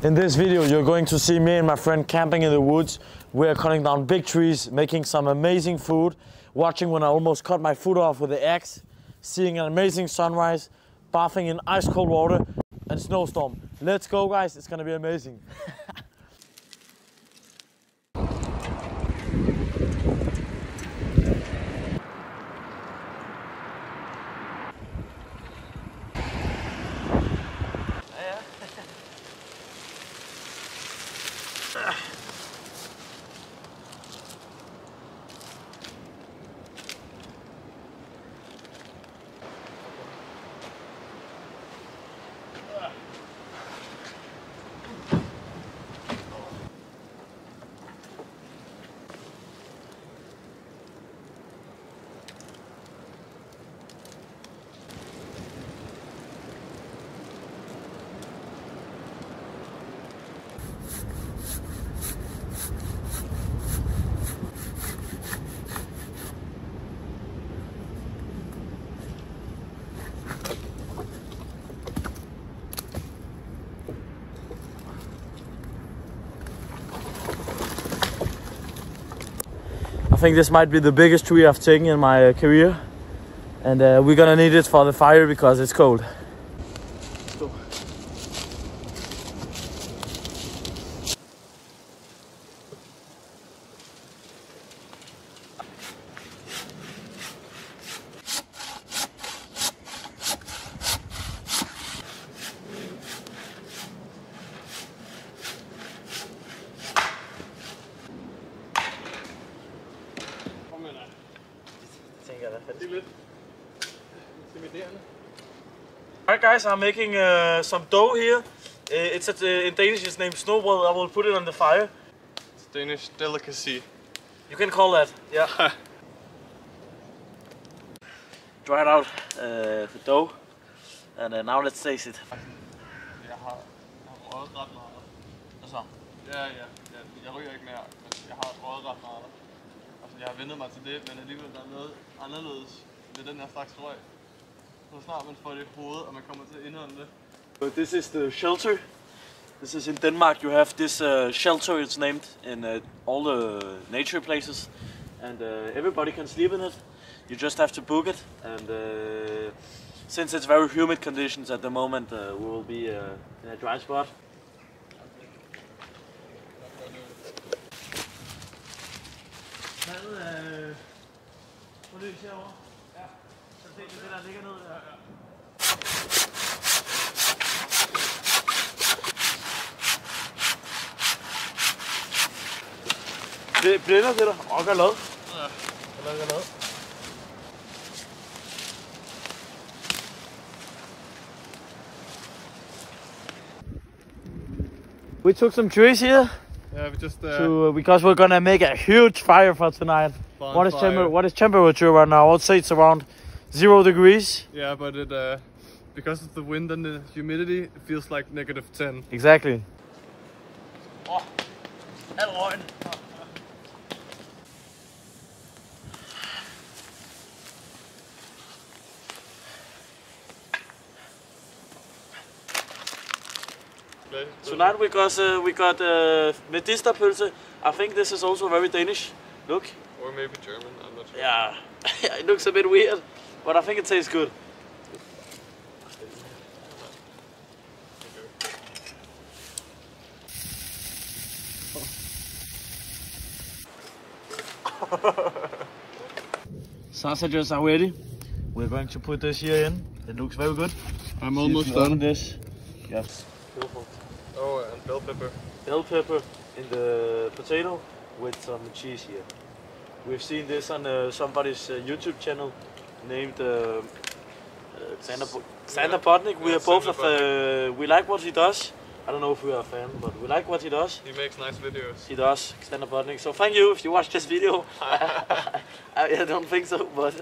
In this video, you're going to see me and my friend camping in the woods. We're cutting down big trees, making some amazing food, watching when I almost cut my foot off with the axe, seeing an amazing sunrise, bathing in ice cold water and snowstorm. Let's go, guys, it's gonna be amazing. I think this might be the biggest tree I've taken in my career, and we're gonna need it for the fire because it's cold. Let's go. Alright guys, I'm making some dough here. It's in Danish, it's named snobrød. I will put it on the fire. It's a Danish delicacy. You can call that, yeah. Dry it out, the dough. And now let's taste it. Jeg har røget ret meget. Hvad så? Ja, jeg ryger ikke mere, men jeg har røget ret meget. Altså, jeg har vendt mig til det, men alligevel der er noget anderledes ved den her slags røg. Så snart man får det i hovedet, og man kommer til at indånde det. This is the shelter. This is in Denmark. You have this shelter. It's named in all the nature places, and everybody can sleep in it. You just have to book it, and since it's very humid conditions at the moment, we will be in a dry spot. Der ligger ned der. Det blænder det der. Gør lad. Ja. Gør lad. We took some trees here. Yeah, we just because we're gonna make a huge fire for tonight. What is temperature right now? I would say it's around 0 degrees. Yeah, but it because of the wind and the humidity, it feels like -10. Exactly. Al røgen. Tonight we got medisterpølse. I think this is also very Danish. Look. Or maybe German, I'm not sure. Yeah, it looks a bit weird, but I think it tastes good. Sausages are ready. We're going to put this here in. It looks very good. I'm almost done. This. Yes. Oh, and bell pepper. Bell pepper in the potato with some cheese here. We've seen this on somebody's YouTube channel named Xander Potnik. We are both of we like what he does. I don't know if we are a fan, but we like what he does. He makes nice videos. He does, Xander Potnik. So thank you if you watch this video. I don't think so, but.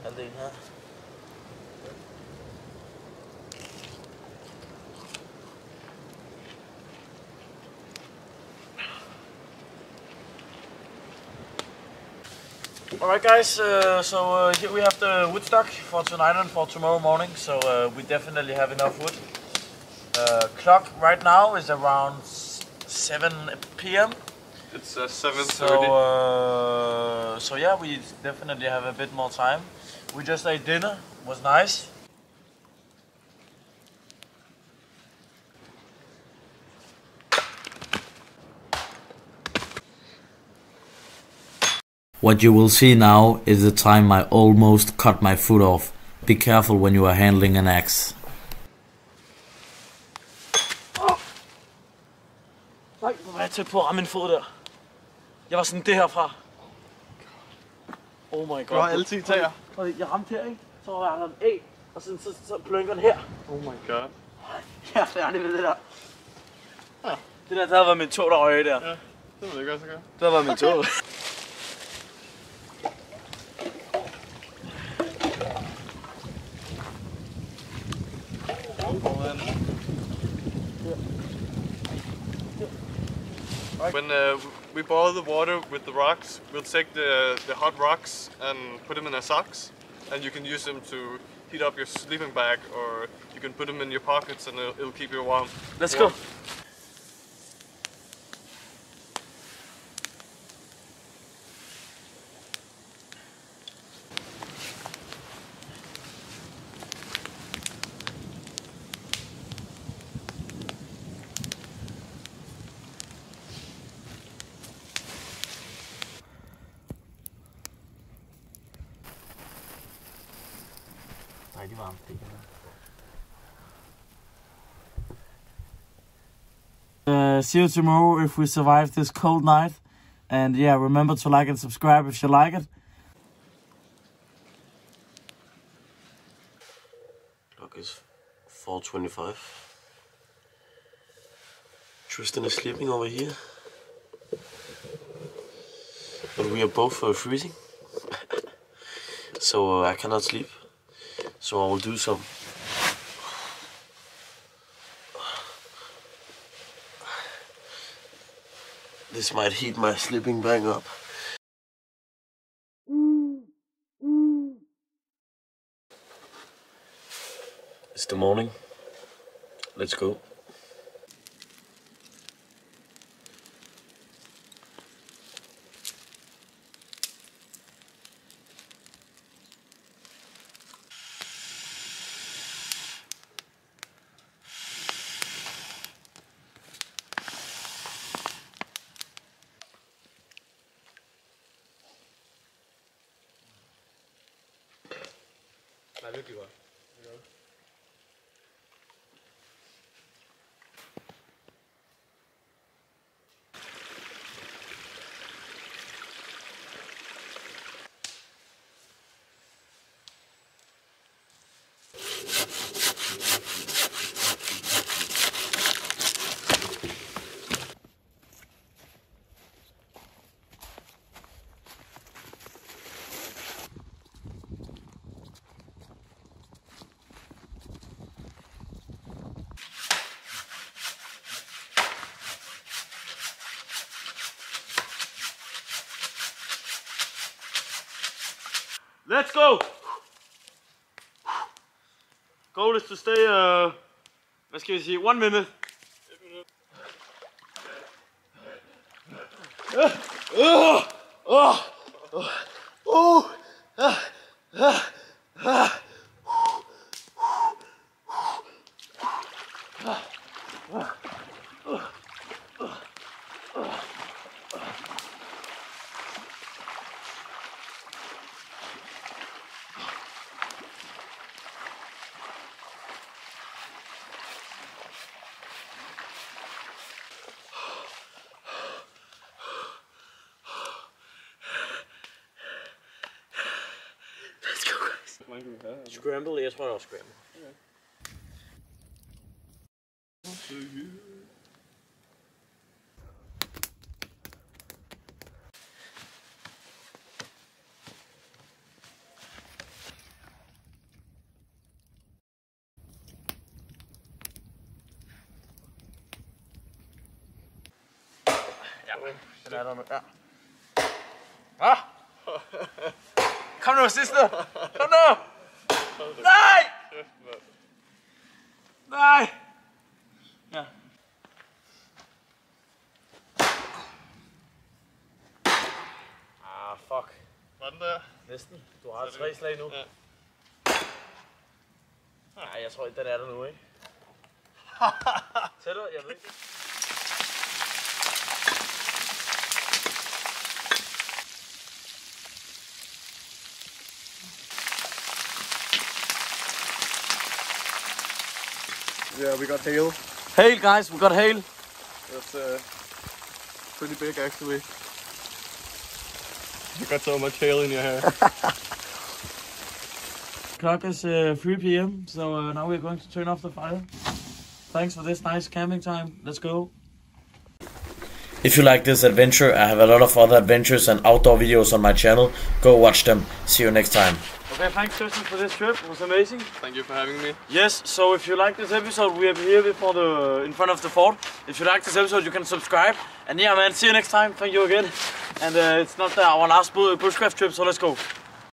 Halvdelen her. Alright guys, so here we have the wood stock for tonight and for tomorrow morning, so we definitely have enough wood. Clock right now is around 7 p.m. It's 7:30. So yeah, we definitely have a bit more time. We just ate dinner, was nice. What you will see now is the time I almost cut my foot off. Be careful when you are handling an axe. Nej, hvor var jeg tæt på at ramme en fod der. Jeg var sådan det herfra. Oh my god. Du har altid tager. Jeg ramte her, ikke? Så var der en A, og så plønker den her. Oh my god. Jeg er færdig med det der. Ja. Det der havde været min tog, der røg der. Ja, det ved jeg godt så godt. Det havde været min tog. When we boil the water with the rocks, we'll take the hot rocks and put them in our socks, and you can use them to heat up your sleeping bag, or you can put them in your pockets and it'll keep you warm. Let's go. See you tomorrow if we survive this cold night. And yeah, remember to like and subscribe if you like it. Clock is 4:25. Tristan is sleeping over here. But we are both freezing. So I cannot sleep. So I will do some this might heat my sleeping bag up. It's the morning. Let's go. Nej, virkelig godt. Let's go! Goal is to stay, hvad skal vi sige, 1 minute. Scramble, jeg tror også scramble. Ja, den er der nu. Ja. Ah! Kom nu, sidste! Kom nu! Nej! Nej! Ja. Ah, fuck. Var den der? Næsten. Du har 3 slag nu. Ja. Nej, jeg tror ikke, den er der nu, ikke? Tættere? Jeg ved ikke. Yeah, we got hail. Hail, guys, we got hail. That's pretty big actually. You got so much hail in your hair. Clock is 3 p.m. so now we're going to turn off the fire. Thanks for this nice camping time. Let's go. If you like this adventure, I have a lot of other adventures and outdoor videos on my channel. Go watch them. See you next time. Okay, thanks Christian for this trip. It was amazing. Thank you for having me. Yes, so if you like this episode, we are here before in front of the fort. If you like this episode, you can subscribe. And yeah, man, see you next time. Thank you again. And it's not our last bushcraft trip, so let's go.